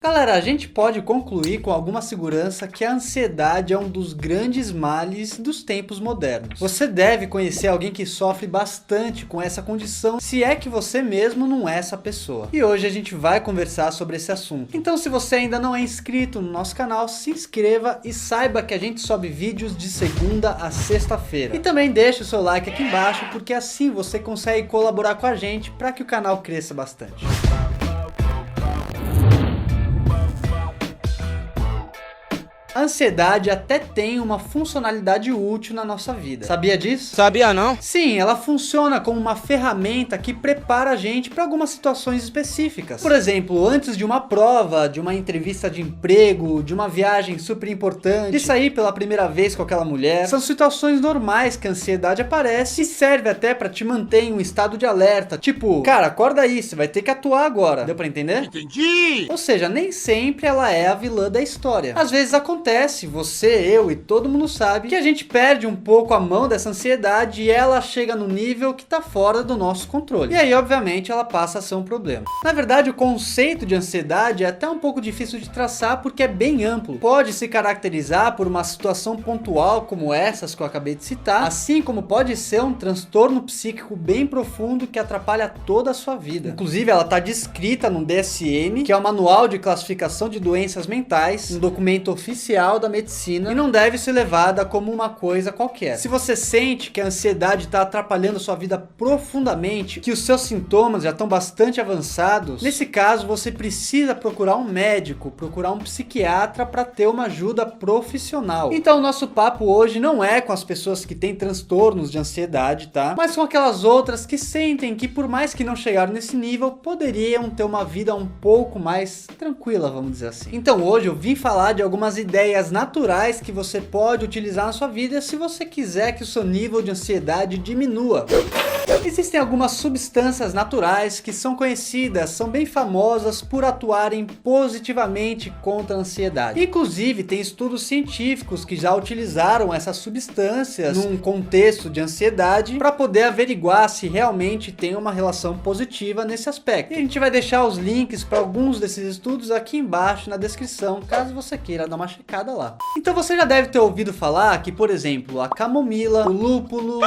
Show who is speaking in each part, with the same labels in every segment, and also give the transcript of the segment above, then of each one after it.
Speaker 1: Galera, a gente pode concluir com alguma segurança que a ansiedade é um dos grandes males dos tempos modernos. Você deve conhecer alguém que sofre bastante com essa condição, se é que você mesmo não é essa pessoa. E hoje a gente vai conversar sobre esse assunto. Então, se você ainda não é inscrito no nosso canal, se inscreva e saiba que a gente sobe vídeos de segunda a sexta-feira. E também deixe o seu like aqui embaixo, porque assim você consegue colaborar com a gente para que o canal cresça bastante. A ansiedade até tem uma funcionalidade útil na nossa vida. Sabia disso?
Speaker 2: Sabia não?
Speaker 1: Sim, ela funciona como uma ferramenta que prepara a gente para algumas situações específicas. Por exemplo, antes de uma prova, de uma entrevista de emprego, de uma viagem super importante, de sair pela primeira vez com aquela mulher. São situações normais que a ansiedade aparece e serve até para te manter em um estado de alerta. Tipo, cara, acorda aí, você vai ter que atuar agora. Deu para entender?
Speaker 2: Entendi!
Speaker 1: Ou seja, nem sempre ela é a vilã da história. Às vezes acontece, você, eu e todo mundo sabe que a gente perde um pouco a mão dessa ansiedade e ela chega no nível que tá fora do nosso controle. E aí, obviamente, ela passa a ser um problema. Na verdade, o conceito de ansiedade é até um pouco difícil de traçar porque é bem amplo. Pode se caracterizar por uma situação pontual como essas que eu acabei de citar, assim como pode ser um transtorno psíquico bem profundo que atrapalha toda a sua vida. Inclusive, ela está descrita no DSM, que é o Manual de Classificação de Doenças Mentais, um documento oficial da medicina, e não deve ser levada como uma coisa qualquer. Se você sente que a ansiedade está atrapalhando sua vida profundamente, que os seus sintomas já estão bastante avançados, nesse caso você precisa procurar um médico, procurar um psiquiatra para ter uma ajuda profissional. Então o nosso papo hoje não é com as pessoas que têm transtornos de ansiedade, tá? Mas com aquelas outras que sentem que por mais que não chegaram nesse nível, poderiam ter uma vida um pouco mais tranquila, vamos dizer assim. Então hoje eu vim falar de algumas ideias naturais que você pode utilizar na sua vida se você quiser que o seu nível de ansiedade diminua. Existem algumas substâncias naturais que são conhecidas, são bem famosas por atuarem positivamente contra a ansiedade. Inclusive, tem estudos científicos que já utilizaram essas substâncias num contexto de ansiedade para poder averiguar se realmente tem uma relação positiva nesse aspecto. E a gente vai deixar os links para alguns desses estudos aqui embaixo na descrição, caso você queira dar uma checada lá. Então você já deve ter ouvido falar que, por exemplo, a camomila, o lúpulo,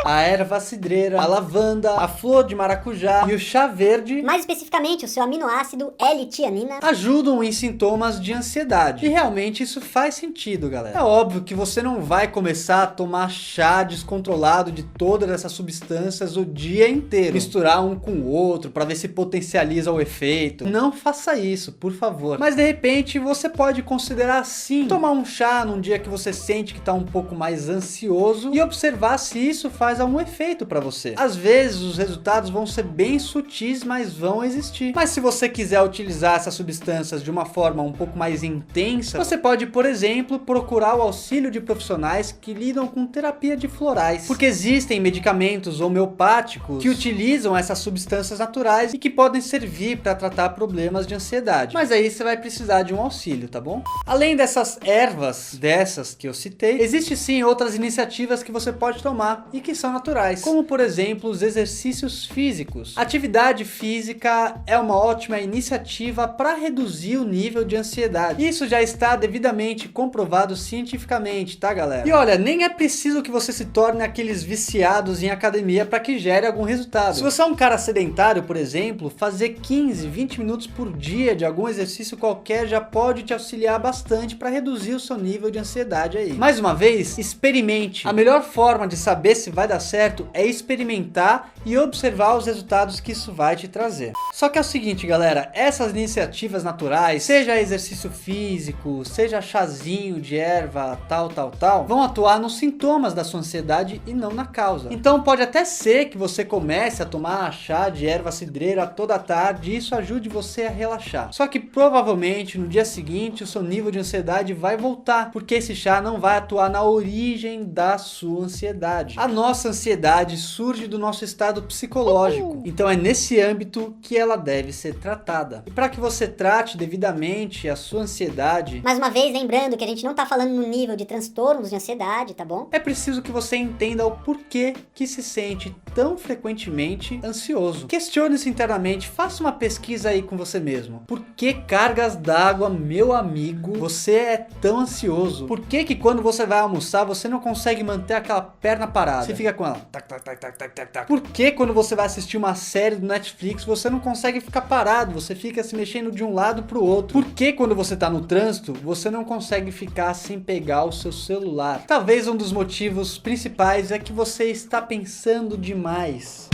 Speaker 1: a erva cidreira, a lavanda, a flor de maracujá e o chá verde,
Speaker 3: mais especificamente o seu aminoácido L-tianina,
Speaker 1: ajudam em sintomas de ansiedade. E realmente isso faz sentido, galera. É óbvio que você não vai começar a tomar chá descontrolado de todas essas substâncias o dia inteiro, misturar um com o outro para ver se potencializa o efeito. Não faça isso, por favor. Mas de repente você pode considerar sim tomar um chá num dia que você sente que está um pouco mais ansioso e observar se isso faz algum efeito para você. Às vezes os resultados vão ser bem sutis, mas vão existir. Mas se você quiser utilizar essas substâncias de uma forma um pouco mais intensa, você pode, por exemplo, procurar o auxílio de profissionais que lidam com terapia de florais, porque existem medicamentos homeopáticos que utilizam essas substâncias naturais e que podem servir para tratar problemas de ansiedade. Mas aí você vai precisar de um auxílio, tá bom? Além dessas ervas, dessas que eu citei, existe sim outras iniciativas que você pode tomar e que são naturais, como por exemplo os exercícios físicos. Atividade física é uma ótima iniciativa para reduzir o nível de ansiedade. Isso já está devidamente comprovado cientificamente, tá, galera? E olha, nem é preciso que você se torne aqueles viciados em academia para que gere algum resultado. Se você é um cara sedentário, por exemplo, fazer 15, 20 minutos por dia de algum exercício qualquer já pode te auxiliar bastante para reduzir o seu nível de ansiedade aí. Mais uma vez, experimente. A melhor forma de saber se vai dar certo é experimentar e observar os resultados que isso vai te trazer. Só que é o seguinte, galera, essas iniciativas naturais, seja exercício físico, seja chazinho de erva, tal, vão atuar nos sintomas da sua ansiedade e não na causa. Então pode até ser que você comece a tomar chá de erva cidreira toda tarde e isso ajude você a relaxar. Só que provavelmente no dia seguinte o seu nível de ansiedade vai voltar, porque esse chá não vai atuar na origem da sua ansiedade. A nossa ansiedade surge do nosso estado psicológico, então é nesse âmbito que ela deve ser tratada. E para que você trate devidamente a sua ansiedade,
Speaker 3: mais uma vez lembrando que a gente não tá falando no nível de transtornos de ansiedade, tá bom?
Speaker 1: é preciso que você entenda o porquê que se sente tão frequentemente ansioso? Questione-se internamente, faça uma pesquisa aí com você mesmo. Por que cargas d'água, meu amigo, você é tão ansioso? Por que quando você vai almoçar, você não consegue manter aquela perna parada? Você fica com ela tac, tac, tac, tac, tac, tac, tac. Por que quando você vai assistir uma série do Netflix, você não consegue ficar parado? Você fica se mexendo de um lado pro outro. Por que quando você tá no trânsito, você não consegue ficar sem pegar o seu celular? Talvez um dos motivos principais é que você está pensando demais.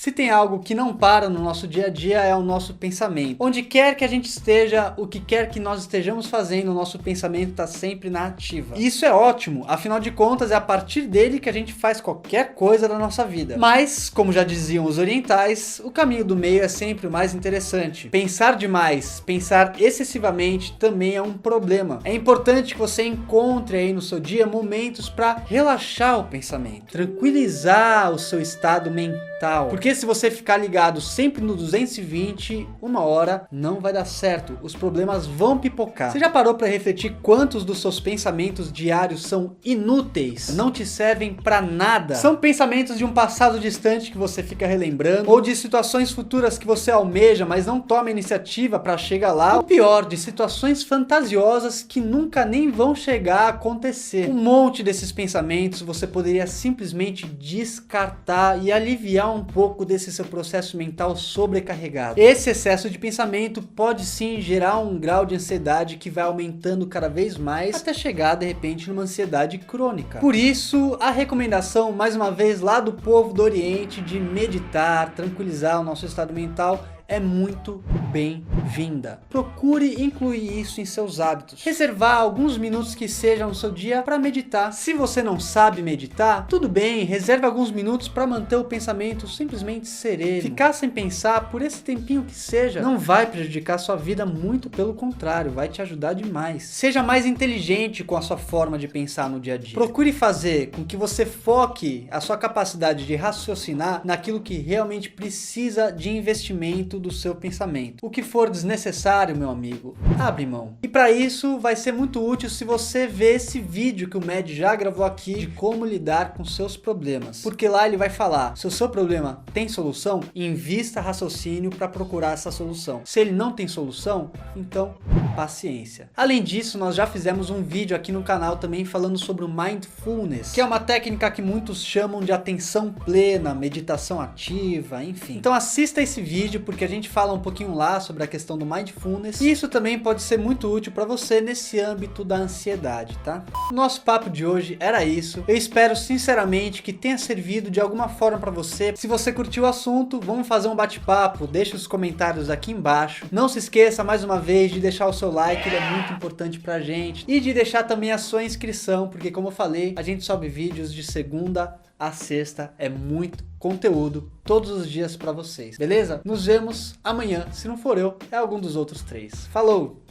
Speaker 1: Se tem algo que não para no nosso dia a dia é o nosso pensamento. Onde quer que a gente esteja, o que quer que nós estejamos fazendo, o nosso pensamento está sempre na ativa. E isso é ótimo, afinal de contas é a partir dele que a gente faz qualquer coisa da nossa vida. Mas, como já diziam os orientais, o caminho do meio é sempre o mais interessante. Pensar demais, pensar excessivamente também é um problema. É importante que você encontre aí no seu dia momentos para relaxar o pensamento, tranquilizar o seu estado mental. Porque se você ficar ligado sempre no 220, uma hora não vai dar certo. Os problemas vão pipocar. Você já parou para refletir quantos dos seus pensamentos diários são inúteis? Não te servem para nada? São pensamentos de um passado distante que você fica relembrando, ou de situações futuras que você almeja, mas não toma iniciativa para chegar lá. Ou pior, de situações fantasiosas que nunca nem vão chegar a acontecer. Um monte desses pensamentos você poderia simplesmente descartar e aliviar um pouco desse seu processo mental sobrecarregado. Esse excesso de pensamento pode sim gerar um grau de ansiedade que vai aumentando cada vez mais até chegar de repente numa ansiedade crônica. Por isso, a recomendação, mais uma vez, lá do povo do Oriente, de meditar, tranquilizar o nosso estado mental, é muito bem-vinda. Procure incluir isso em seus hábitos. Reservar alguns minutos que sejam no seu dia para meditar. Se você não sabe meditar, tudo bem, reserve alguns minutos para manter o pensamento simplesmente sereno. Ficar sem pensar por esse tempinho que seja não vai prejudicar sua vida, muito pelo contrário, vai te ajudar demais. Seja mais inteligente com a sua forma de pensar no dia a dia. Procure fazer com que você foque a sua capacidade de raciocinar naquilo que realmente precisa de investimento do seu pensamento. O que for desnecessário, meu amigo, abre mão. E para isso vai ser muito útil se você ver esse vídeo que o Med já gravou aqui de como lidar com seus problemas. Porque lá ele vai falar, se o seu problema tem solução, invista raciocínio para procurar essa solução. Se ele não tem solução, então paciência. Além disso, nós já fizemos um vídeo aqui no canal também falando sobre o Mindfulness, que é uma técnica que muitos chamam de atenção plena, meditação ativa, enfim. Então assista esse vídeo porque a gente fala um pouquinho lá sobre a questão do Mindfulness, e isso também pode ser muito útil para você nesse âmbito da ansiedade, tá? O nosso papo de hoje era isso. Eu espero sinceramente que tenha servido de alguma forma para você. Se você curtiu o assunto, vamos fazer um bate-papo, deixa os comentários aqui embaixo. Não se esqueça mais uma vez de deixar o seu like, ele é muito importante pra gente, e de deixar também a sua inscrição, porque como eu falei, a gente sobe vídeos de segunda a sexta, é muito conteúdo todos os dias pra vocês, beleza? Nos vemos amanhã, se não for eu, é algum dos outros três. Falou!